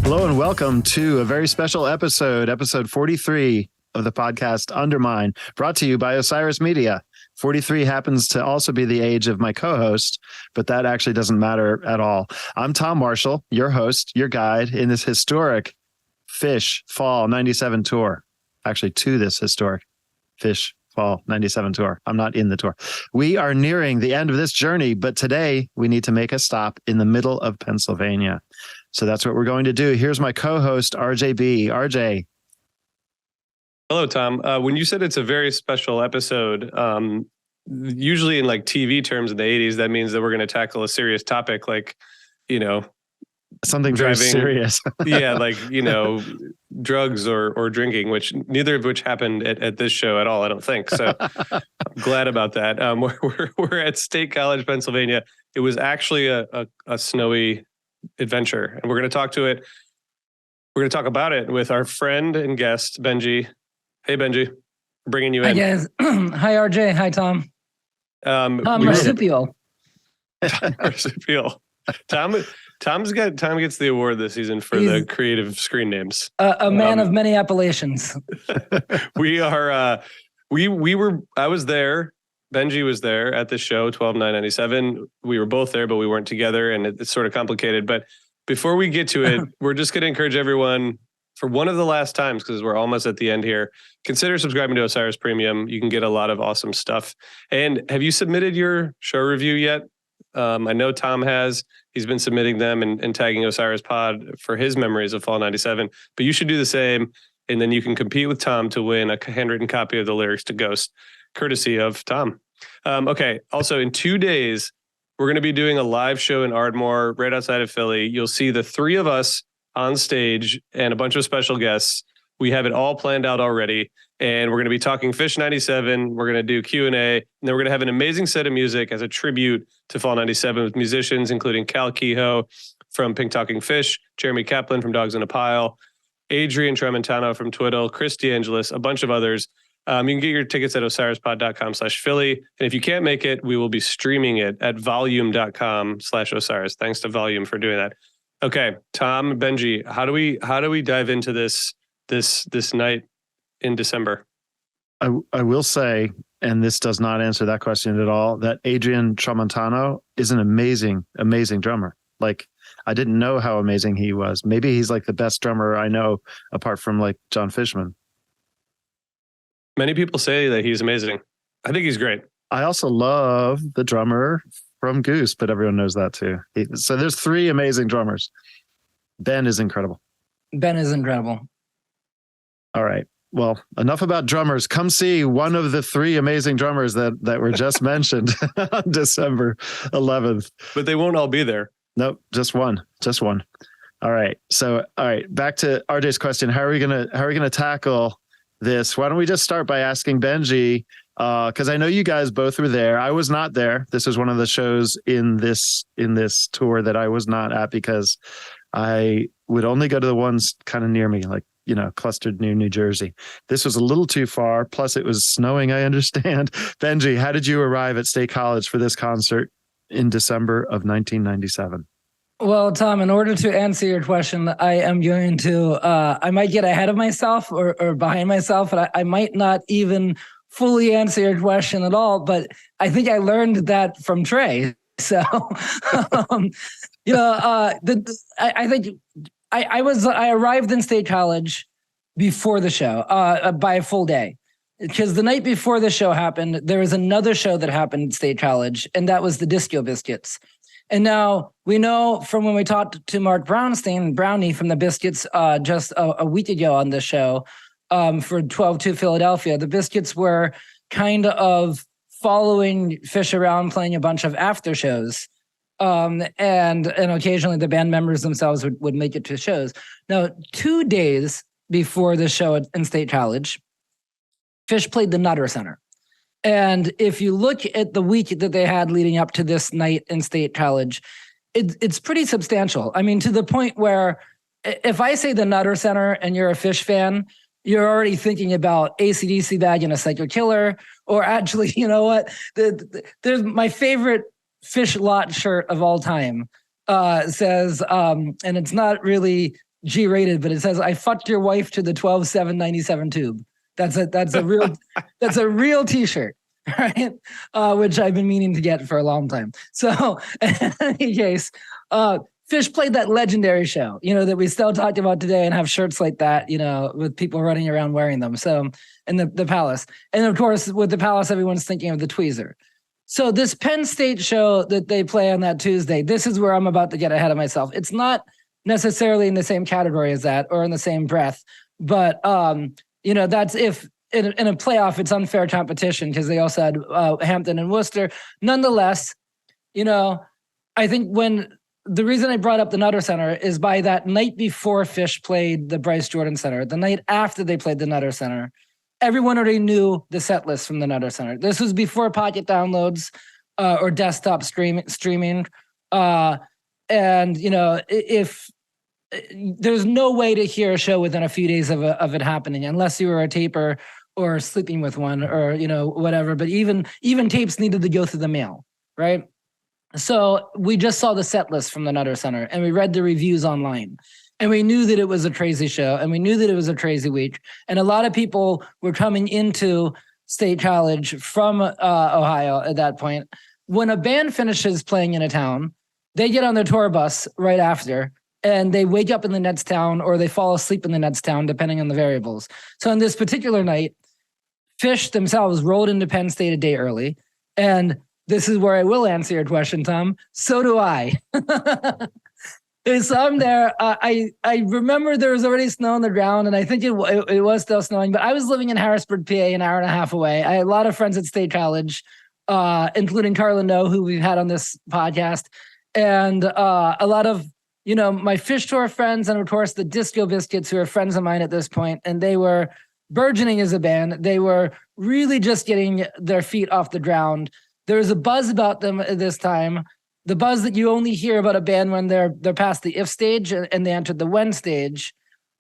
Hello and welcome to a very special episode 43 of the podcast Undermine, brought to you by Osiris Media. 43 happens to also be the age of my co-host, but that actually doesn't matter at all. I'm Tom Marshall, your host, your guide in this historic Phish Fall 97 tour. Actually, to this historic Phish Fall 97 tour. I'm not in the tour. We are nearing the end of this journey, but today we need to make a stop in the middle of Pennsylvania. So that's what we're going to do. Here's my co-host, RJB. RJ. Hello, Tom. When you said it's a very special episode, usually in like TV terms in the 80s, that means that we're going to tackle a serious topic like, something very serious. Yeah, like, drugs or drinking, which neither of which happened at this show at all, I don't think. So I'm glad about that. We're at State College, Pennsylvania. It was actually a snowy adventure, and we're going to talk to it. We're going to talk about it with our friend and guest, Benjy. Hey, Benjy, bringing you in. Hi, guys. Hi, RJ. Hi, Tom. Marsupial. Marsupial. Tom gets the award this season for the creative screen names. A man of many appellations. I was there. Benjy was there at the show, 12/9/97. We were both there, but we weren't together, and it's sort of complicated. But before we get to it, we're just going to encourage everyone, for one of the last times, because we're almost at the end here, consider subscribing to Osiris Premium. You can get a lot of awesome stuff. And have you submitted your show review yet? I know Tom has. He's been submitting them and tagging Osiris Pod for his memories of Fall 97. But you should do the same, and then you can compete with Tom to win a handwritten copy of the lyrics to Ghost, courtesy of Tom. Okay. Also, in 2 days, we're going to be doing a live show in Ardmore, right outside of Philly. You'll see the three of us on stage and a bunch of special guests. We have it all planned out already. And we're going to be talking Phish 97. We're going to do Q&A. And then we're going to have an amazing set of music as a tribute to Fall 97 with musicians, including Cal Kehoe from Pink Talking Phish, Jeremy Kaplan from Dogs in a Pile, Adrian Tramontano from Twiddle, Chris DeAngelis, a bunch of others. You can get your tickets at osirispod.com/Philly. And if you can't make it, we will be streaming it at volume.com/Osiris. Thanks to Volume for doing that. Okay, Tom, Benjy, how do we dive into this night in December? I will say, and this does not answer that question at all, that Adrian Tramontano is an amazing, amazing drummer. Like, I didn't know how amazing he was. Maybe he's like the best drummer I know, apart from like John Fishman. Many people say that he's amazing. I think he's great. I also love the drummer from Goose, but everyone knows that too. So there's three amazing drummers. Ben is incredible. All right. Well, enough about drummers. Come see one of the three amazing drummers that were just mentioned on December 11th. But they won't all be there. Nope, just one. All right. So, back to RJ's question. How are we gonna tackle this? Why don't we just start by asking Benjy, because I know you guys both were there. I was not there. This was one of the shows in this tour that I was not at, because I would only go to the ones kind of near me, like, clustered near New Jersey. This was a little too far. Plus, it was snowing, I understand. Benjy, how did you arrive at State College for this concert in December of 1997? Well, Tom, in order to answer your question, I am going to, I might get ahead of myself or behind myself, and I might not even fully answer your question at all, but I think I learned that from Trey. So, I think I arrived in State College before the show, by a full day. Because the night before the show happened, there was another show that happened at State College, and that was the Disco Biscuits. And now we know from when we talked to Mark Brownie from the Biscuits just a week ago on the show for 12-2 Philadelphia, the Biscuits were kind of following Phish around, playing a bunch of after shows. And occasionally the band members themselves would make it to shows. Now, 2 days before the show in State College, Phish played the Nutter Center. And if you look at the week that they had leading up to this night in State College, it's pretty substantial. I mean, to the point where if I say the Nutter Center and you're a Phish fan, you're already thinking about AC/DC Bag and a Psycho Killer, or actually, you know what? There's my favorite Phish lot shirt of all time says, and it's not really G-rated, but it says, "I fucked your wife to the 12/7/97 tube." That's a real T-shirt, right? Which I've been meaning to get for a long time. So, in any case, Phish played that legendary show, that we still talk about today and have shirts like that, with people running around wearing them. So, in the Palace. And of course, with the Palace, everyone's thinking of the Tweezer. So this Penn State show that they play on that Tuesday, this is where I'm about to get ahead of myself. It's not necessarily in the same category as that or in the same breath, but, that's if in a playoff, it's unfair competition because they also had Hampton and Worcester. Nonetheless, I think the reason I brought up the Nutter Center is by that night before Phish played the Bryce Jordan Center, the night after they played the Nutter Center, everyone already knew the set list from the Nutter Center. This was before pocket downloads or desktop streaming. If there's no way to hear a show within a few days of it happening, unless you were a taper or sleeping with one or, whatever. But even tapes needed to go through the mail, right? So we just saw the set list from the Nutter Center and we read the reviews online and we knew that it was a crazy show and we knew that it was a crazy week. And a lot of people were coming into State College from Ohio at that point. When a band finishes playing in a town, they get on their tour bus right after and they wake up in the next town or they fall asleep in the next town, depending on the variables. So on this particular night, Phish themselves rolled into Penn State a day early. And this is where I will answer your question, Tom. So do I. So I'm there. I remember there was already snow on the ground, and I think it was still snowing, but I was living in Harrisburg, PA, an hour and a half away. I had a lot of friends at State College, including Carla No, who we've had on this podcast, and a lot of, my Phish tour friends, and of course the Disco Biscuits, who are friends of mine at this point, and they were burgeoning as a band. They were really just getting their feet off the ground. There was a buzz about them at this time, the buzz that you only hear about a band when they're past the if stage and they entered the when stage.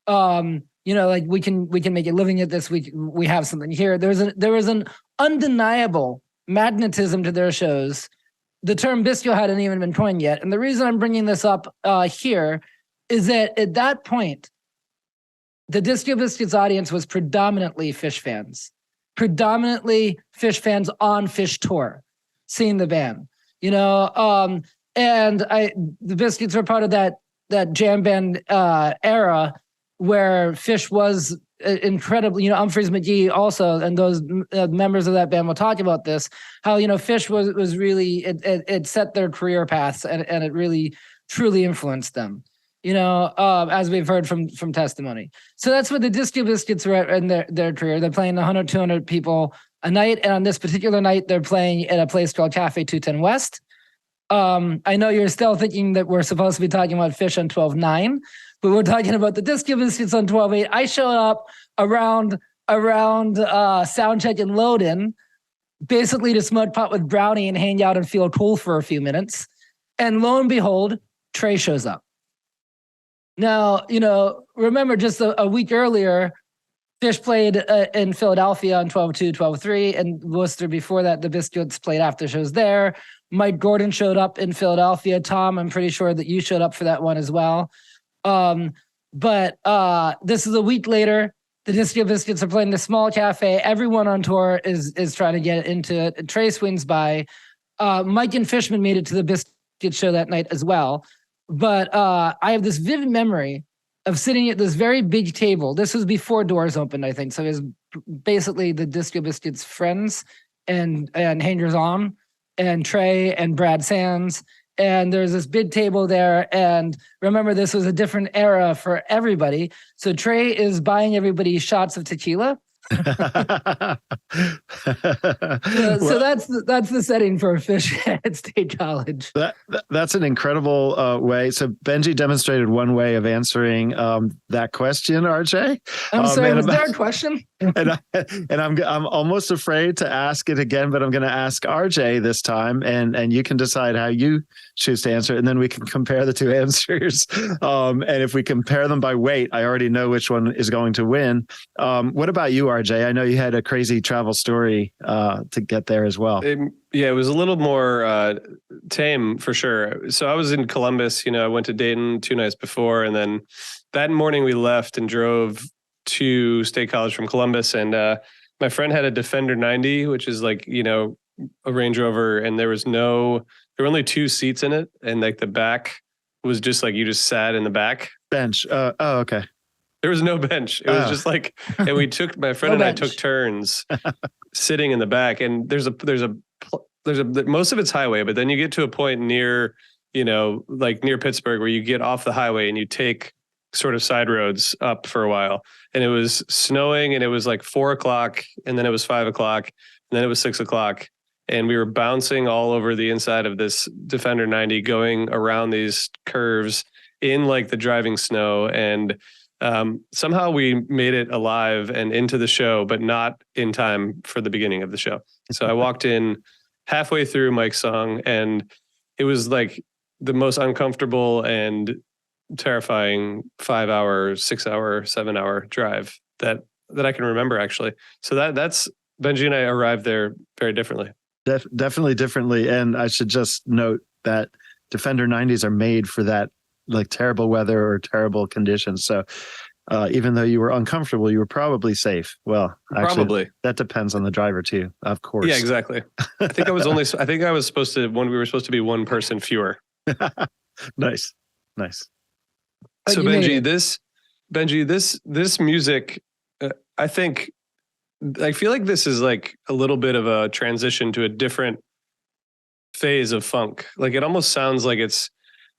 Like we can make a living at this. We have something here. There was an undeniable magnetism to their shows. The term Bisco hadn't even been coined yet, and the reason I'm bringing this up here is that at that point, the Disco Biscuits audience was predominantly Phish fans, on Phish tour, seeing the band, and the Biscuits were part of that jam band era where Phish was incredibly, Humphreys McGee also, and those members of that band will talk about this, how, Phish was really, it set their career paths and it really truly influenced them, as we've heard from testimony. So that's what the Disco Biscuits were at in their career. They're playing 100, 200 people a night. And on this particular night, they're playing at a place called Cafe 210 West. I know you're still thinking that we're supposed to be talking about Phish on 12/9, but we're talking about the Disco Biscuits on 12/8. I showed up around sound check and load in, basically to smoke pot with Brownie and hang out and feel cool for a few minutes. And lo and behold, Trey shows up. Now, remember just a week earlier, Phish played in Philadelphia on 12/2, 12/3, and Worcester before that, the Biscuits played after shows there. Mike Gordon showed up in Philadelphia. Tom, I'm pretty sure that you showed up for that one as well. But this is a week later. The Disco Biscuits are playing the small cafe. Everyone on tour is trying to get into it. Trey swings by. Mike and Fishman made it to the Biscuit show that night as well. But I have this vivid memory of sitting at this very big table. This was before doors opened, I think. So it was basically the Disco Biscuits friends and hangers-on, and Trey and Brad Sands. And there's this big table there. And remember, this was a different era for everybody. So Trey is buying everybody shots of tequila. So that's the setting for Phish at State College. That's an incredible way. So Benjy demonstrated one way of answering that question, RJ. I'm sorry, was there a question? I'm almost afraid to ask it again, but I'm going to ask RJ this time, and you can decide how you choose to answer it, and then we can compare the two answers. And if we compare them by weight, I already know which one is going to win. What about you, RJ? I know you had a crazy travel story to get there as well. It was a little more tame for sure. So I was in Columbus. I went to Dayton 2 nights before, and then that morning we left and drove to State College from Columbus, and my friend had a Defender 90, which is like a Range Rover, and there were only 2 seats in it, and like the back was just like you just sat in the back bench. Okay. There was no bench. It was just like, and we took my friend I took turns sitting in the back, and there's a most of it's highway, but then you get to a point near like near Pittsburgh where you get off the highway and you take sort of side roads up for a while, and it was snowing, and it was like 4:00, and then it was 5:00, and then it was 6:00, and we were bouncing all over the inside of this Defender 90, going around these curves in like the driving snow, and somehow we made it alive and into the show, but not in time for the beginning of the show. So I walked in halfway through Mike's song, and it was like the most uncomfortable and terrifying 5-hour, 6-hour, 7-hour drive that I can remember, actually. So that's Benji and I arrived there very differently. Definitely differently. And I should just note that Defender 90s are made for that like terrible weather or terrible conditions. So even though you were uncomfortable, you were probably safe. Well, actually, probably that depends on the driver too, of course. Yeah, exactly. I think I was supposed to, when we were supposed to be one person fewer. Nice. So Benji, this music, I feel like this is like a little bit of a transition to a different phase of funk. Like it almost sounds like it's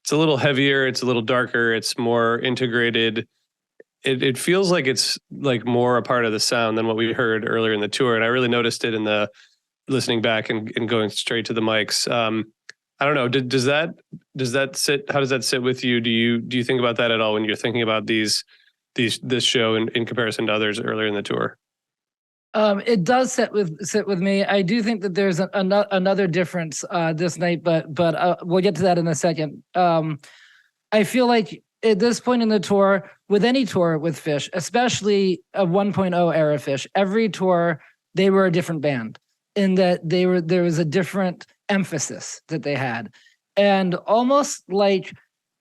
a little heavier, it's a little darker, it's more integrated. It feels like it's like more a part of the sound than what we heard earlier in the tour. And I really noticed it in the listening back and going straight to the mics. I don't know. Does that sit? How does that sit with you? Do you think about that at all when you're thinking about this show in comparison to others earlier in the tour? It does sit with me. I do think that there's another difference this night, but we'll get to that in a second. I feel like at this point in the tour, with any tour with Phish, especially a 1.0 era Phish, every tour they were a different band in that there was a different emphasis that they had, and almost like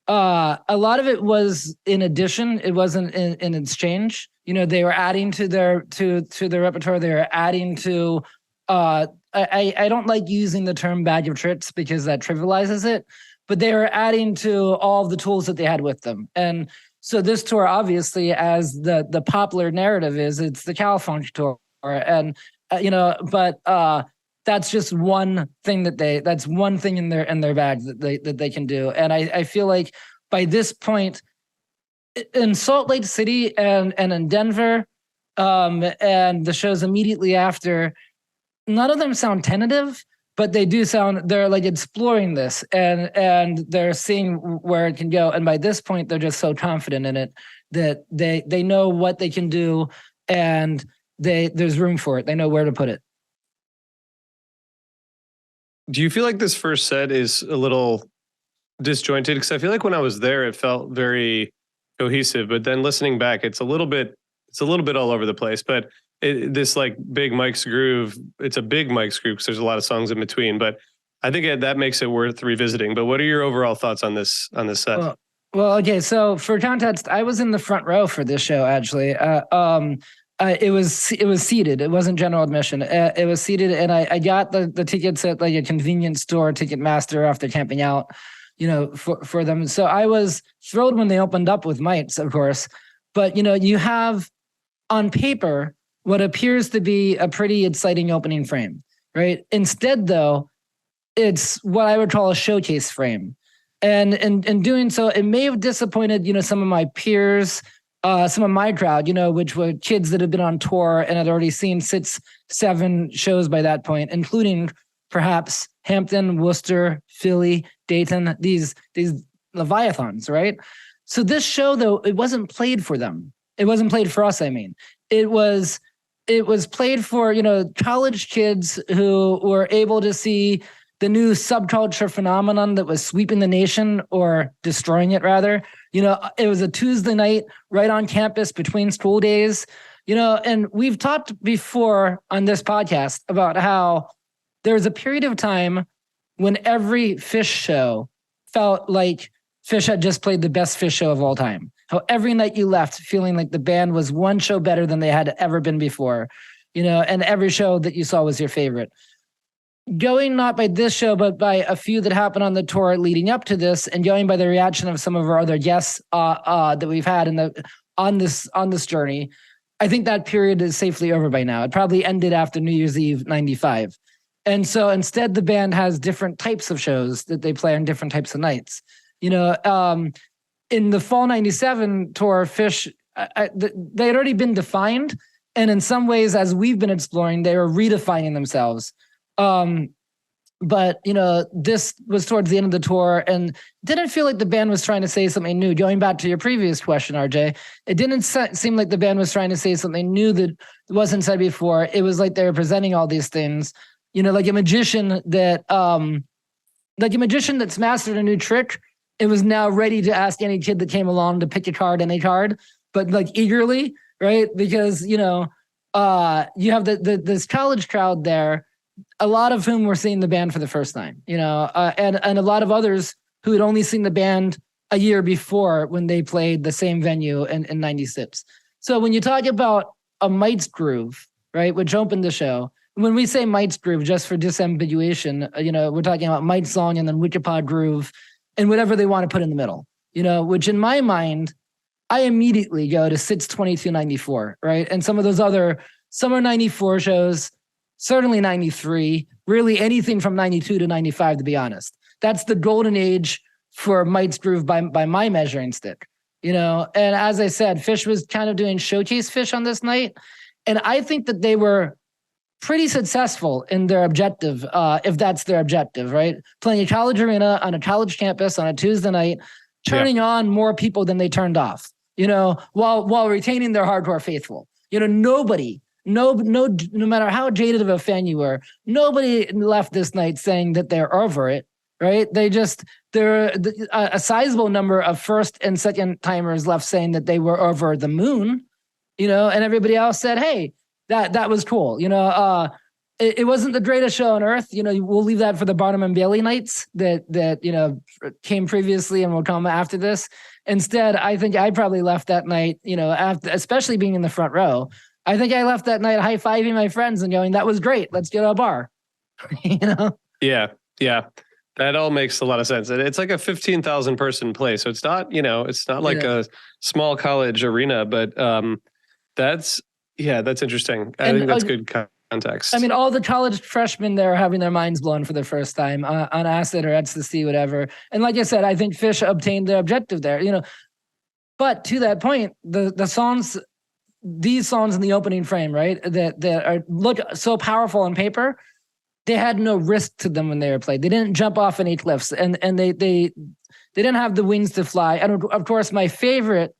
a lot of it was in addition. It wasn't in exchange. They were adding to their repertoire. They were adding to. I don't like using the term bag of tricks because that trivializes it, but they were adding to all of the tools that they had with them. And so this tour, obviously, as the popular narrative is, it's the California tour, and but that's just one thing that's one thing in their bag that they can do. And I feel like by this point in Salt Lake City and in Denver, and the shows immediately after, none of them sound tentative, but they're like exploring this and they're seeing where it can go. And by this point, they're just so confident in it that they know what they can do, and there's room for it. They know where to put it. Do you feel like this first set is a little disjointed? Because I feel like when I was there, it felt very cohesive, but then listening back, it's a little bit all over the place. But this like big Mike's groove, it's a big Mike's groove because there's a lot of songs in between. But I think that makes it worth revisiting. But what are your overall thoughts on this set? Well, okay. So for context, I was in the front row for this show actually. It was seated. It wasn't general admission. It was seated, and I got the tickets at like a convenience store, Ticketmaster, after camping out, for them. So I was thrilled when they opened up with mics, of course. But you have on paper what appears to be a pretty exciting opening frame, right? Instead, though, it's what I would call a showcase frame, and in doing so, it may have disappointed some of my peers. Some of my crowd, which were kids that had been on tour and had already seen 6-7 shows by that point, including perhaps Hampton, Worcester, Philly, Dayton, these Leviathans, right? So this show, though, it wasn't played for them. It wasn't played for us, I mean. It was it was played for, college kids who were able to see the new subculture phenomenon that was sweeping the nation, or destroying it rather. It was a Tuesday night right on campus between school days, and we've talked before on this podcast about how there was a period of time when every Phish show felt like Phish had just played the best Phish show of all time. How every night you left feeling like the band was one show better than they had ever been before, and every show that you saw was your favorite. Going not by this show, but by a few that happened on the tour leading up to this, and going by the reaction of some of our other guests that we've had on this journey, I think that period is safely over by now. It probably ended after New Year's Eve '95. And so instead, the band has different types of shows that they play on different types of nights. In the fall '97 tour, Phish, they had already been defined. And in some ways, as we've been exploring, they were redefining themselves. But this was towards the end of the tour, and didn't feel like the band was trying to say something new. Going back to your previous question, RJ, it didn't seem like the band was trying to say something new that wasn't said before. It was like they were presenting all these things, like a magician that's mastered a new trick. It was now ready to ask any kid that came along to pick a card, any card, but like eagerly, right? Because you have this college crowd there, a lot of whom were seeing the band for the first time, and a lot of others who had only seen the band a year before when they played the same venue in '96. So when you talk about a Might's Groove, right, which opened the show, when we say Might's Groove, just for disambiguation, we're talking about Might's Song and then Wikipod Groove and whatever they want to put in the middle, which in my mind, I immediately go to Sits 2294, right? And some of those other summer '94 shows, certainly '93, really anything from '92 to '95, to be honest. That's the golden age for Might's Groove by my measuring stick, And as I said, Phish was kind of doing showcase Phish on this night. And I think that they were pretty successful in their objective, if that's their objective, right? Playing a college arena on a college campus on a Tuesday night, turning on more people than they turned off, while retaining their hardcore faithful. Nobody, no matter how jaded of a fan you were, nobody left this night saying that they're over it, right? There a sizable number of first and second timers left saying that they were over the moon, and everybody else said, hey, that was cool. It wasn't the greatest show on earth. We'll leave that for the Barnum and Bailey nights that came previously and will come after this. Instead, I think I probably left that night, after, especially being in the front row, I think I left that night high-fiving my friends and going, that was great. Let's get a bar. Yeah. That all makes a lot of sense. And it's like a 15,000 person place. So it's not, it's not like a small college arena, but that's interesting. I think that's good context. I mean, all the college freshmen there are having their minds blown for the first time on acid or ecstasy, whatever. And like I said, I think Phish obtained their objective there, But to that point, the songs, these songs in the opening frame, right, that look so powerful on paper, they had no risk to them when they were played. They didn't jump off any cliffs, and they didn't have the wings to fly. And of course, my favorite,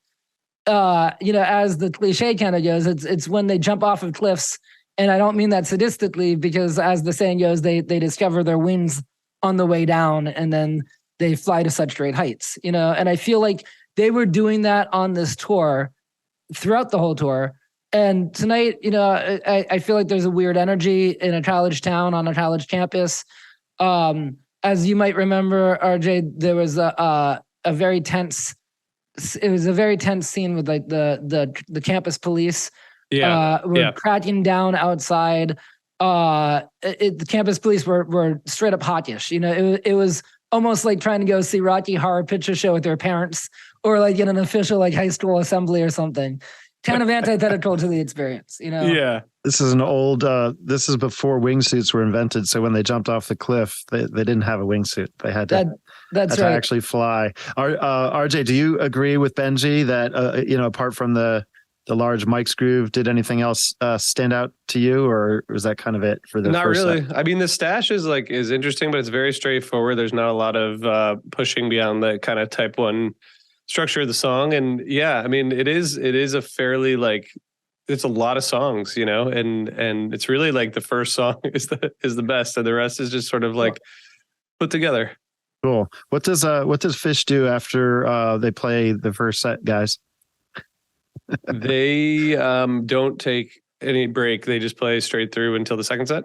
as the cliche kind of goes, it's when they jump off of cliffs. And I don't mean that sadistically, because as the saying goes, they discover their wings on the way down, and then they fly to such great heights, And I feel like they were doing that on this tour throughout the whole tour. And tonight, I feel like there's a weird energy in a college town on a college campus. As you might remember, RJ, there was a very tense. It was a very tense scene with like the campus police. Were cracking down outside. The campus police were straight up hawkish. It was almost like trying to go see Rocky Horror Picture Show with their parents, or like in an official like high school assembly or something. Kind of antithetical to the experience, Yeah. This is an old, this is before wingsuits were invented. So when they jumped off the cliff, they didn't have a wingsuit. They had to, that's to right. actually fly. RJ, do you agree with Benjy that, apart from the large Might's Groove, did anything else stand out to you, or was that kind of it for the Not first really. set? I mean, the stash is interesting, but it's very straightforward. There's not a lot of pushing beyond the kind of type 1 structure of the song. And yeah, I mean, it is a fairly it's a lot of songs, and it's really like the first song is the best, and the rest is just sort of like put together. Cool. What does Phish do after they play the first set, guys? They don't take any break. They just play straight through until the second set.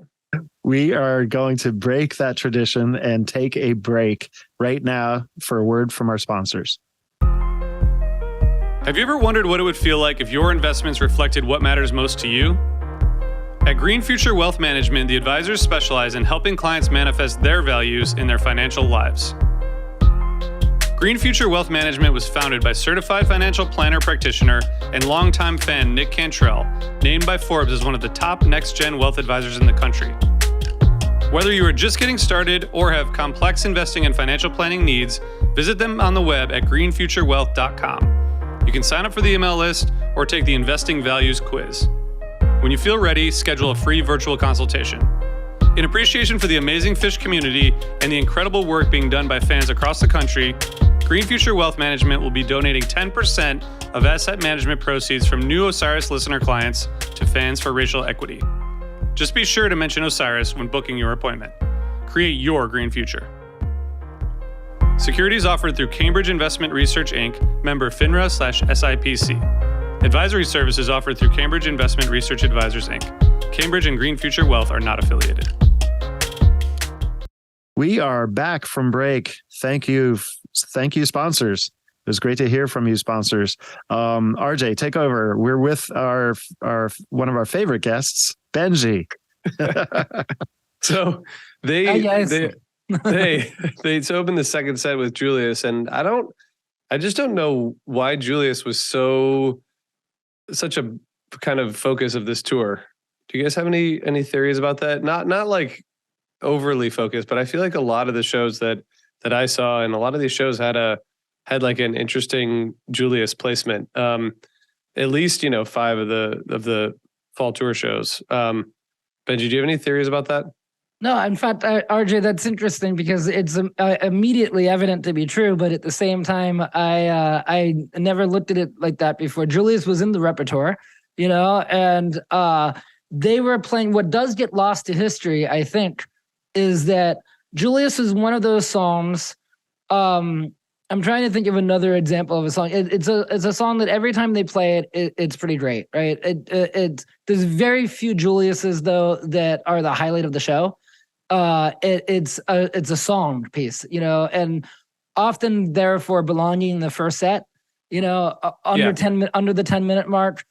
We are going to break that tradition and take a break right now for a word from our sponsors. Have you ever wondered what it would feel like if your investments reflected what matters most to you? At Green Future Wealth Management, the advisors specialize in helping clients manifest their values in their financial lives. Green Future Wealth Management was founded by certified financial planner practitioner and longtime fan Nick Cantrell, named by Forbes as one of the top next-gen wealth advisors in the country. Whether you are just getting started or have complex investing and financial planning needs, visit them on the web at greenfuturewealth.com. You can sign up for the email list or take the Investing Values quiz. When you feel ready, schedule a free virtual consultation. In appreciation for the amazing Phish community and the incredible work being done by fans across the country, Green Future Wealth Management will be donating 10% of asset management proceeds from new Osiris listener clients to Fans for Racial Equity. Just be sure to mention Osiris when booking your appointment. Create your green future. Securities offered through Cambridge Investment Research, Inc., member FINRA/SIPC. Advisory services offered through Cambridge Investment Research Advisors, Inc. Cambridge and Green Future Wealth are not affiliated. We are back from break. Thank you, sponsors. It was great to hear from you, sponsors. RJ, take over. We're with our one of our favorite guests, Benjy. So they opened the second set with Julius, and I just don't know why Julius was such a kind of focus of this tour. Do you guys have any theories about that? Not like overly focused, but I feel like a lot of the shows that I saw, and a lot of these shows had like an interesting Julius placement. At least 5 of the fall tour shows. Benjy, do you have any theories about that? No, in fact, RJ, that's interesting because it's immediately evident to be true, but at the same time, I never looked at it like that before. Julius was in the repertoire, and they were playing. What does get lost to history, I think, is that Julius is one of those songs. I'm trying to think of another example of a song. It's a song that every time they play it's pretty great, right? There's very few Juliuses though that are the highlight of the show. It's a song piece, and often therefore belonging in the first set, under the 10-minute mark.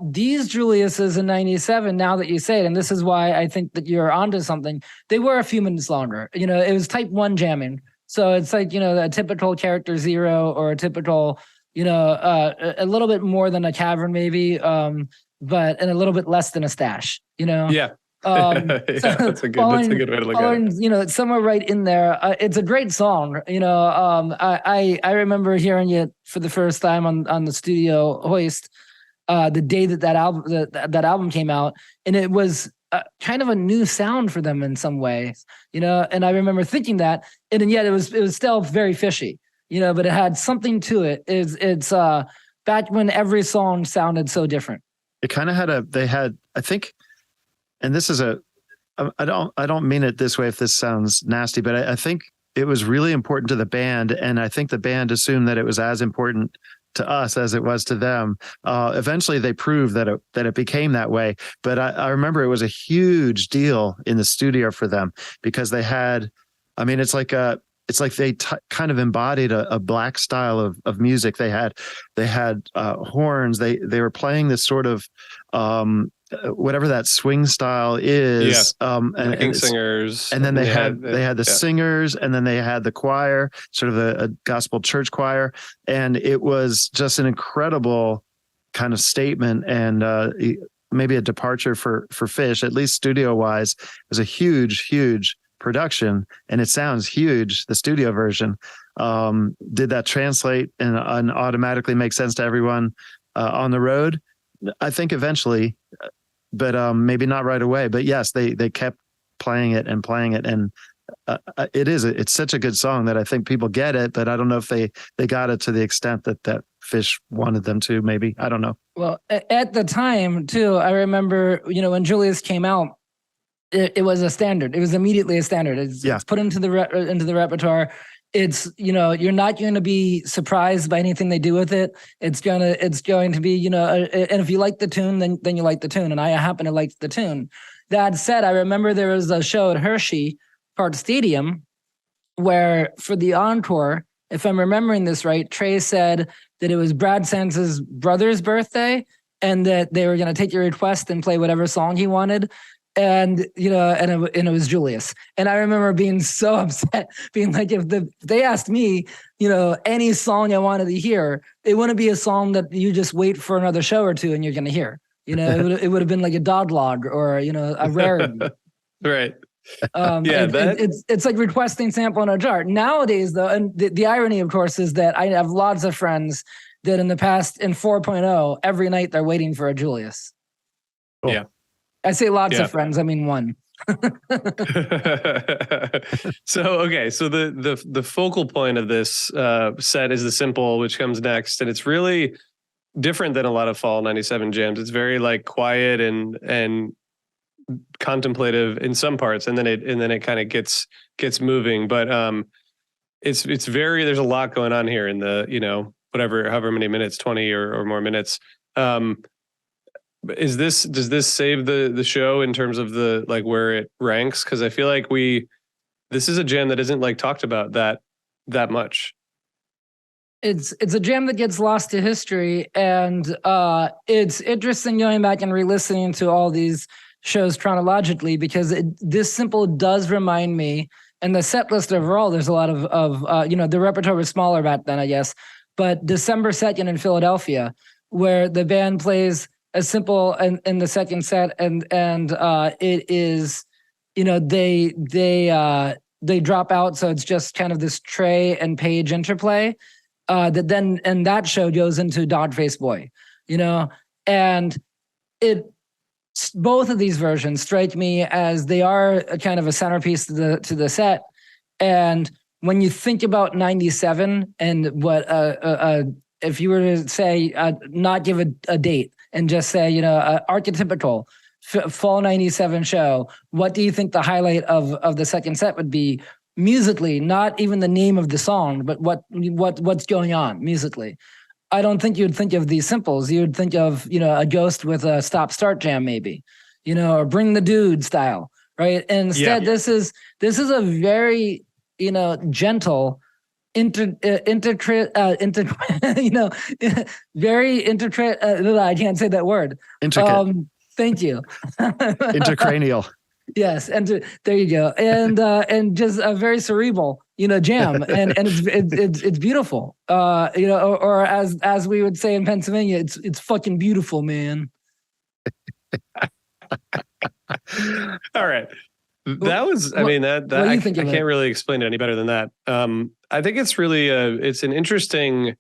These Juliuses in 97, now that you say it, and this is why I think that you're onto something, they were a few minutes longer. It was type 1 jamming. So it's like, a typical character 0 or a typical, a little bit more than a cavern maybe, but and a little bit less than a stash, Yeah. That's a good way to look at it. It's somewhere right in there. It's a great song. I remember hearing it for the first time on the studio hoist, the day that album came out, and it was kind of a new sound for them in some ways, and I remember thinking that, and yet it was still very fishy, but it had something to it. It's back when every song sounded so different. It kind of had I think, and this is I don't mean it this way if this sounds nasty, but I think it was really important to the band, and I think the band assumed that it was as important to us as it was to them. Eventually they proved that it became that way. But I remember it was a huge deal in the studio for them because they had, it's like they kind of embodied a black style of music. They had horns. They were playing this sort of, whatever that swing style is, and singers, and then they had the singers, and then they had the choir, sort of a gospel church choir, and it was just an incredible kind of statement, and maybe a departure for Phish, at least studio wise. It was a huge production, and it sounds huge. The studio version, did that translate and automatically make sense to everyone on the road? I think eventually, but maybe not right away. But yes, they kept playing it, and It's such a good song that I think people get it, but I don't know if they got it to the extent that Phish wanted them to. Maybe, I don't know. Well, at the time too, I remember, when Julius came out, it was a standard. It was immediately a standard. It's put into the repertoire. It's, you're not going to be surprised by anything they do with it. It's going to be, and if you like the tune, then you like the tune. And I happen to like the tune. That said, I remember there was a show at Hershey Park Stadium where for the encore, if I'm remembering this right, Trey said that it was Brad Sands' brother's birthday and that they were going to take your request and play whatever song he wanted. And, and it was Julius. And I remember being so upset, being like, if they asked me, any song I wanted to hear, it wouldn't be a song that you just wait for another show or two and you're going to hear. It would have been like a dog log or, a rarity. Right. It's like requesting sample in a jar. Nowadays, though, and the irony, of course, is that I have lots of friends that in 4.0, every night they're waiting for a Julius. Cool. Yeah. I say lots of friends. I mean one. So the focal point of this set is the simple, which comes next, and it's really different than a lot of fall 97 jams. It's very like quiet and contemplative in some parts, and then it kind of gets moving. But it's very, there's a lot going on here in the however many minutes, 20 or more minutes. Does this save the show in terms of the like where it ranks? Because I feel like this is a jam that isn't like talked about that much. It's a jam that gets lost to history, and it's interesting going back and re-listening to all these shows chronologically because this simple does remind me, and the set list overall, there's a lot of the repertoire was smaller back then, I guess, but December 2nd in Philadelphia, where the band plays a simple in the second set, and it is, they drop out, so it's just kind of this Trey and Page interplay that then, and that show goes into Dog-Faced Boy, and both of these versions strike me as they are a kind of a centerpiece to the set. And when you think about 97 and what if you were to say not give a date and just say archetypical fall 97 show, what do you think the highlight of the second set would be musically? Not even the name of the song, but what's going on musically. I don't think you'd think of these simples. You'd think of, a Ghost with a stop-start jam, maybe, or Bring the Dude style, right? And instead, this is a very, gentle, very intricate. I can't say that word. Intricate. Thank you. Intracranial. Yes, and there you go, and just a very cerebral, jam, and it's beautiful, or as we would say in Pennsylvania, it's fucking beautiful, man. All right, that was, I mean, that I can't really explain it any better than that. I think it's really it's an interesting.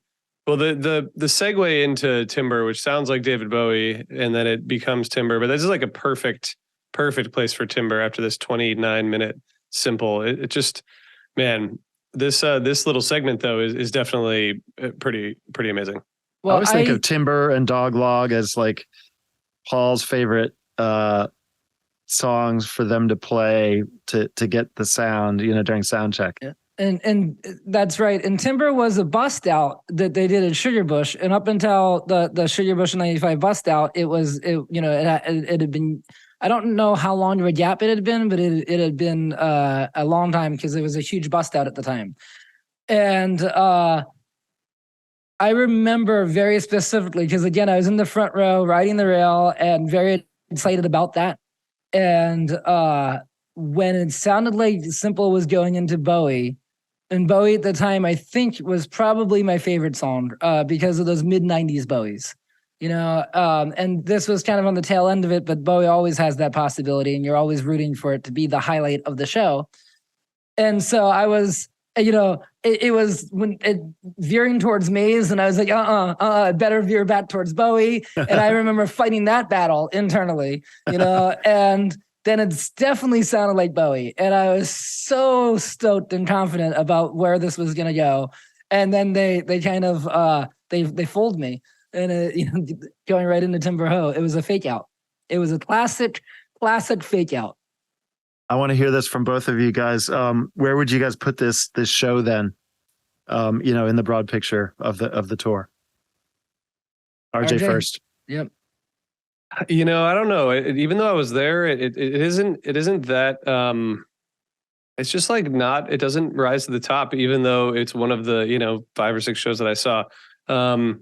Well, the segue into Timber, which sounds like David Bowie, and then it becomes Timber, but this is like a perfect place for Timber after this 29-minute simple. It just, man, this little segment though is definitely pretty amazing. Well, I always think of Timber and Dog Log as like Paul's favorite songs for them to play to get the sound, during sound check. Yeah. And that's right. And Timber was a bust out that they did at Sugar Bush, and up until the Sugar Bush 95 bust out, it had been. I don't know how long of a gap it had been, but it had been a long time because it was a huge bust out at the time. And I remember very specifically because, again, I was in the front row riding the rail and very excited about that. And when it sounded like Simple was going into Bowie, and Bowie at the time, I think, was probably my favorite song because of those mid-90s Bowies. And this was kind of on the tail end of it, but Bowie always has that possibility, and you're always rooting for it to be the highlight of the show. And so I was, it was when it veering towards Maze, and I was like, better veer back towards Bowie. And I remember fighting that battle internally, and then it's definitely sounded like Bowie. And I was so stoked and confident about where this was going to go. And then they kind of, they fooled me and, going right into Timber Ho. It was a fake out. It was a classic fake out. I want to hear this from both of you guys. Where would you guys put this show then? In the broad picture of the tour. RJ first. Yep. I don't know. Even though I was there, it isn't that. It's just like not. It doesn't rise to the top, even though it's one of the 5 or 6 shows that I saw. I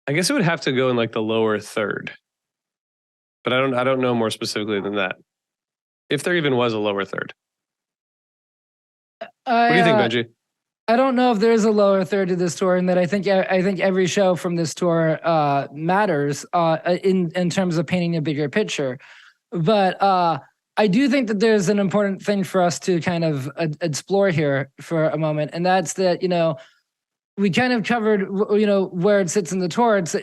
guess it would have to go in like the lower third, but I don't know more specifically than that. If there even was a lower third. What do you think, Benji? I don't know if there is a lower third to this tour, and that I think every show from this tour matters in terms of painting a bigger picture. But I do think that there's an important thing for us to kind of explore here for a moment, and that's that we kind of covered where it sits in the tour. It's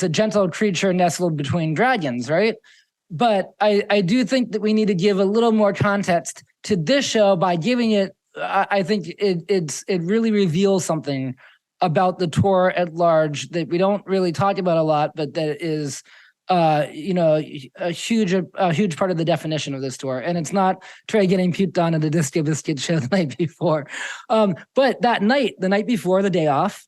a gentle creature nestled between dragons, right? But I do think that we need to give a little more context to this show by giving it. I think it really reveals something about the tour at large that we don't really talk about a lot, but that is a huge part of the definition of this tour. And it's not Trey getting puked on at the Disco Biscuit show the night before, but that night, the night before, the day off,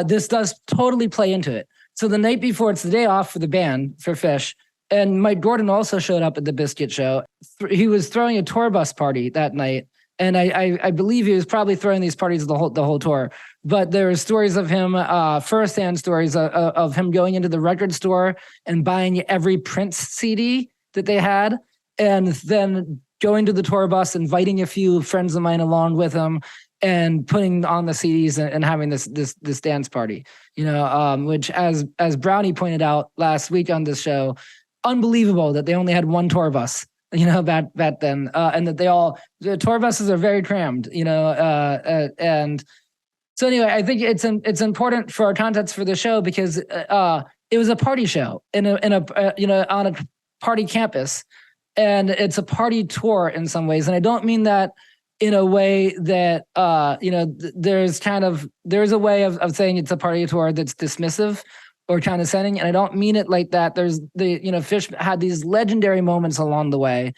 this does totally play into it. So the night before, it's the day off for the band, for Phish. And Mike Gordon also showed up at the Biscuit show. He was throwing a tour bus party that night. And I believe he was probably throwing these parties the whole tour. But there are stories of him, firsthand stories of him going into the record store and buying every Prince CD that they had, and then going to the tour bus, inviting a few friends of mine along with him, and putting on the CDs and having this dance party. Which as Brownie pointed out last week on this show, unbelievable that they only had one tour bus. Back then, and that the tour buses are very crammed, and so anyway, I think it's important for our context for the show because it was a party show in a on a party campus, and it's a party tour in some ways, and I don't mean that in a way that there's a way of saying it's a party tour that's dismissive or condescending, and I don't mean it like that. There's Phish had these legendary moments along the way,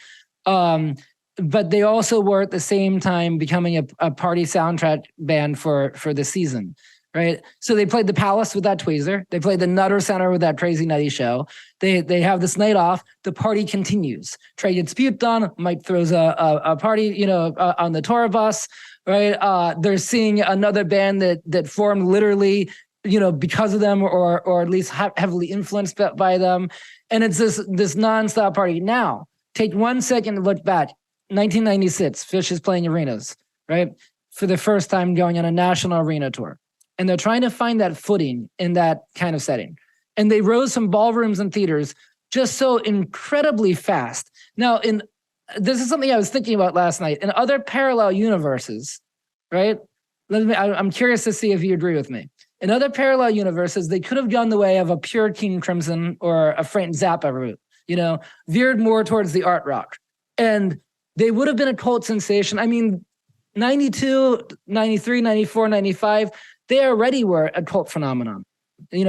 but they also were at the same time becoming a party soundtrack band for the season, right? So they played the Palace with that tweezer. They played the Nutter Center with that Crazy Nutty show. They have this night off. The party continues. Trey gets puked on. Mike throws a party, on the tour bus, right? They're seeing another band that formed literally, because of them or at least heavily influenced by them. And it's this nonstop party. Now, take 1 second to look back. 1996, Phish is playing arenas, right? For the first time going on a national arena tour. And they're trying to find that footing in that kind of setting. And they rose from ballrooms and theaters just so incredibly fast. Now, this is something I was thinking about last night. In other parallel universes, right? I'm curious to see if you agree with me. In other parallel universes, they could have gone the way of a pure King Crimson or a Frank Zappa route, veered more towards the art rock. And they would have been a cult sensation. I mean, 92, 93, 94, 95, they already were a cult phenomenon. They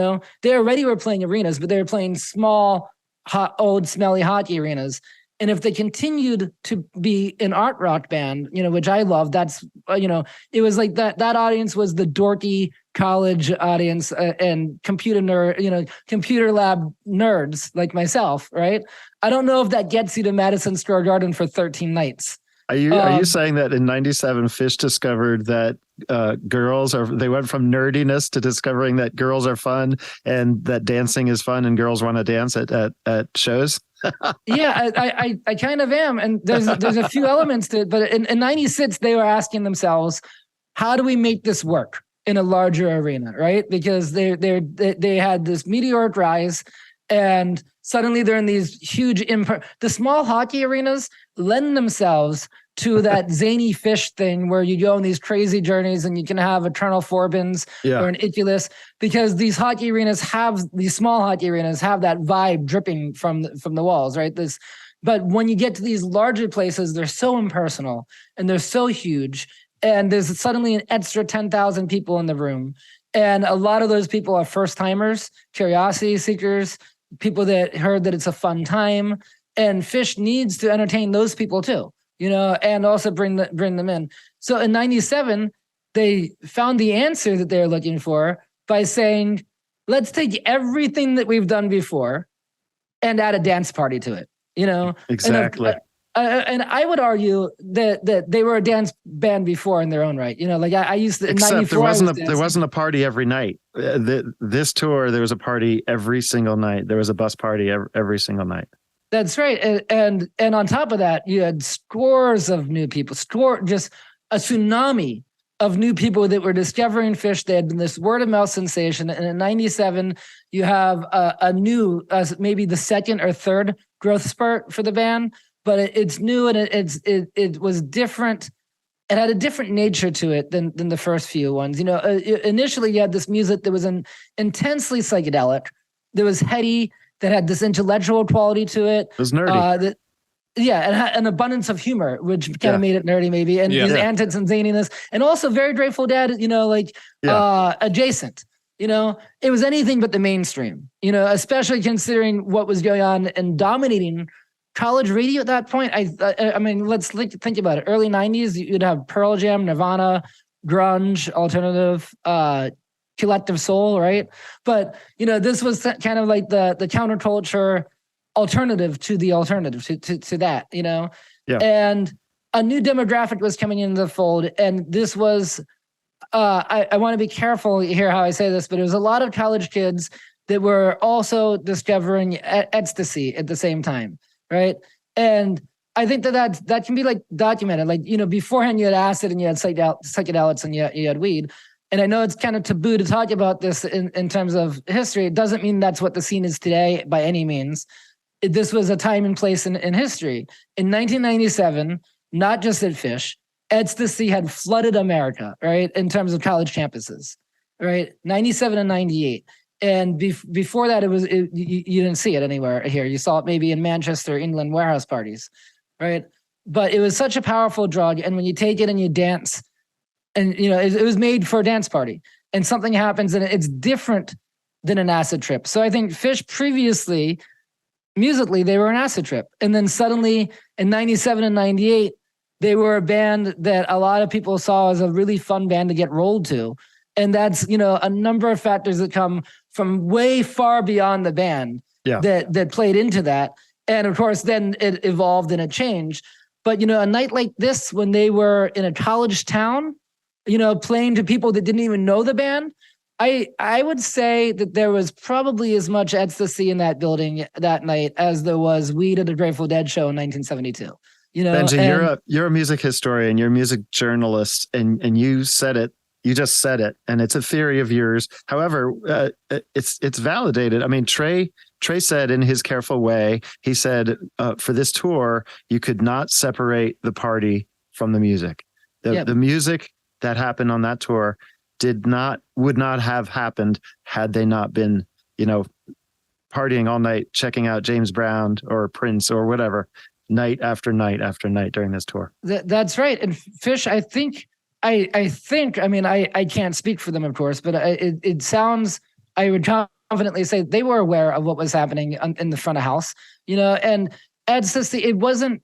already were playing arenas, but they were playing small, hot, old, smelly hockey arenas. And if they continued to be an art rock band, which I love, that's, it was like that audience was the dorky college audience and computer lab nerds like myself, right? I don't know if that gets you to Madison Square Garden for 13 nights. Are you saying that in 97 Phish discovered that they went from nerdiness to discovering that girls are fun and that dancing is fun and girls want to dance at shows? Yeah, I kind of am. And there's a few elements to it, but in 96, they were asking themselves, how do we make this work in a larger arena, right? Because they had this meteoric rise, and suddenly they're in these huge the small hockey arenas lend themselves to that zany Phish thing where you go on these crazy journeys and you can have Eternal Forbins or an Iculus, because these small hockey arenas have that vibe dripping from the walls, right? This But when you get to these larger places, they're so impersonal and they're so huge. And there's suddenly an extra 10,000 people in the room. And a lot of those people are first timers, curiosity seekers, people that heard that it's a fun time. And Phish needs to entertain those people too, and also bring them in. So in 97, they found the answer that they're looking for by saying, let's take everything that we've done before and add a dance party to it, Exactly. And I would argue that they were a dance band before in their own right. I used to, in Except 94, there wasn't a party every night. This tour, there was a party every single night. There was a bus party every single night. That's right. And on top of that, you had scores of new people, just a tsunami of new people that were discovering Phish. They had been this word of mouth sensation. And in 97, you have a new, maybe the second or third growth spurt for the band, but it's new and it was different. It had a different nature to it than the first few ones. Initially you had this music that was intensely psychedelic, that was heady, that had this intellectual quality to it. It was nerdy. It had an abundance of humor, which kind of made it nerdy, maybe, and these antics and zaniness, and also very Grateful Dead, adjacent. It was anything but the mainstream. Especially considering what was going on and dominating college radio at that point. I mean, let's think about it. Early 90s, you'd have Pearl Jam, Nirvana, grunge, alternative, collective soul, right? But this was kind of like the counterculture alternative to the alternative to that, and a new demographic was coming into the fold. And this was, I want to be careful here how I say this, but it was a lot of college kids that were also discovering ecstasy at the same time, right? And I think that can be like documented. Like, beforehand you had acid and you had psychedelics and you had weed. And I know it's kind of taboo to talk about this in terms of history. It doesn't mean that's what the scene is today by any means. This was a time and place in history. In 1997, not just at Phish, ecstasy had flooded America, right? In terms of college campuses, right? 97 and 98. And before that, you didn't see it anywhere here. You saw it maybe in Manchester, England, warehouse parties, right? But it was such a powerful drug. And when you take it and you dance, and it was made for a dance party, and something happens and it's different than an acid trip. So I think Phish previously, musically, they were an acid trip. And then suddenly in 97 and 98, they were a band that a lot of people saw as a really fun band to get rolled to. And that's, a number of factors that come from way far beyond the band that played into that. And of course, then it evolved and it changed. But, a night like this, when they were in a college town, playing to people that didn't even know the band, I would say that there was probably as much ecstasy in that building that night as there was weed at a Grateful Dead show in 1972. Benji, you're a music historian, you're a music journalist, and you said it. You just said it, and it's a theory of yours. However, it's validated. I mean, Trey said in his careful way, he said, for this tour, you could not separate the party from the music. The music that happened on that tour would not have happened had they not been, partying all night, checking out James Brown or Prince or whatever, night after night after night during this tour. That's right. And Phish, I think, I mean, I can't speak for them, of course, but it sounds, I would confidently say they were aware of what was happening in the front of house, and ecstasy, it wasn't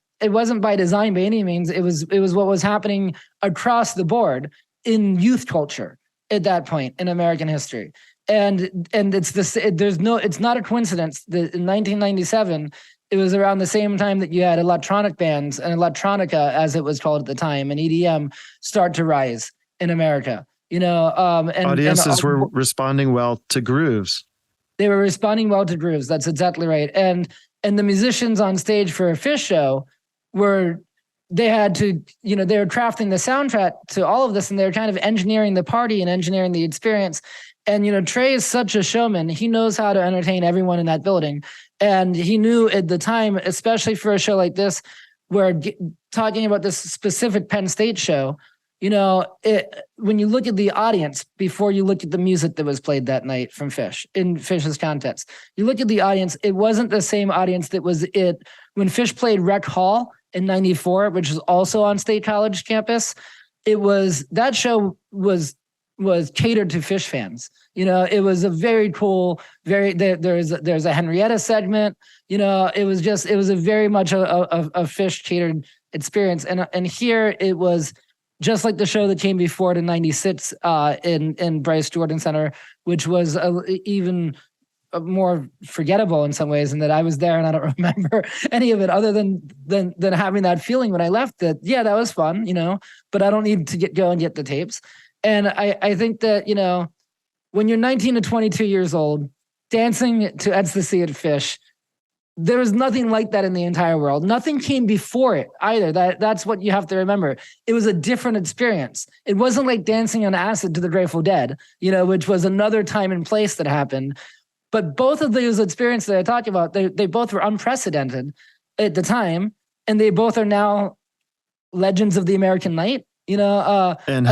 by design by any means. It was what was happening across the board in youth culture at that point in American history. And it's not a coincidence that in 1997, it was around the same time that you had electronic bands and electronica, as it was called at the time, and EDM start to rise in America. And audiences were responding well to grooves. They were responding well to grooves. That's exactly right. And the musicians on stage for a Phish show they had to, they were crafting the soundtrack to all of this, and they were kind of engineering the party and engineering the experience. And, Trey is such a showman. He knows how to entertain everyone in that building. And he knew at the time, especially for a show like this, where talking about this specific Penn State show, when you look at the audience before you look at the music that was played that night from Phish in Phish's contest, you look at the audience, it wasn't the same audience that was when Phish played Rec Hall in 94, which is also on State College campus. That show was catered to Phish fans. It was a very cool, there's a Henrietta segment. It was a very much a Phish catered experience. And here it was just like the show that came before it in 96 in Bryce Jordan Center, which was even more forgettable in some ways, and that I was there and I don't remember any of it other than having that feeling when I left that, yeah, that was fun, but I don't need to go and get the tapes. And I think that, when you're 19 to 22 years old, dancing to Ecstasy at Phish, there was nothing like that in the entire world. Nothing came before it either. That's what you have to remember. It was a different experience. It wasn't like dancing on acid to the Grateful Dead, which was another time and place that happened. But both of those experiences that I talked about, they both were unprecedented at the time, and they both are now legends of the American night. And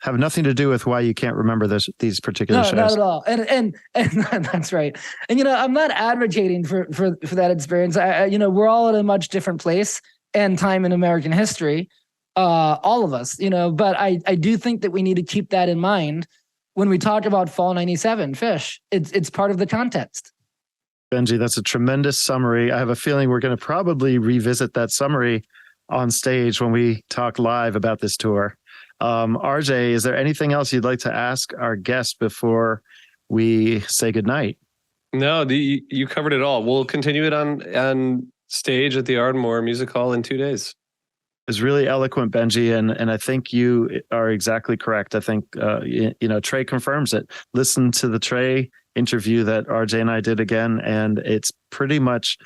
have nothing to do with why you can't remember these particular shows. Not at all. And that's right. And I'm not advocating for that experience. We're all in a much different place and time in American history, all of us. But I do think that we need to keep that in mind when we talk about Fall 97 Phish. It's part of the context. Benjy, that's a tremendous summary. I have a feeling we're going to probably revisit that summary on stage when we talk live about this tour. RJ, is there anything else you'd like to ask our guest before we say goodnight? No, you covered it all. We'll continue it on stage at the Ardmore Music Hall in 2 days. It's really eloquent, Benjy, and I think you are exactly correct. I think Trey confirms it. Listen to the Trey interview that RJ and I did again, and it's pretty much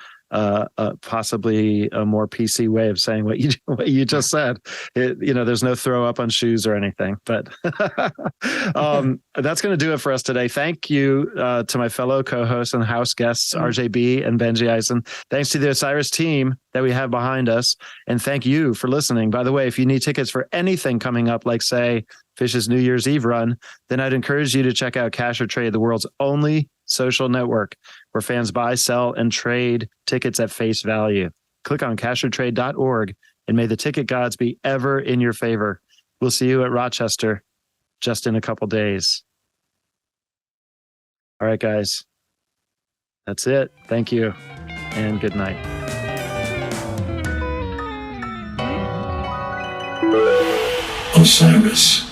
possibly a more PC way of saying what you just said. There's no throw up on shoes or anything, but that's going to do it for us today. Thank you to my fellow co-hosts and house guests, RJB and Benjy Eisen. Thanks to the Osiris team that we have behind us. And thank you for listening. By the way, if you need tickets for anything coming up, like say Phish's New Year's Eve run, then I'd encourage you to check out Cash or Trade, the world's only social network where fans buy, sell, and trade tickets at face value. Click on cashortrade.org and may the ticket gods be ever in your favor. We'll see you at Rochester just in a couple days. All right, guys. That's it. Thank you and good night. Osiris.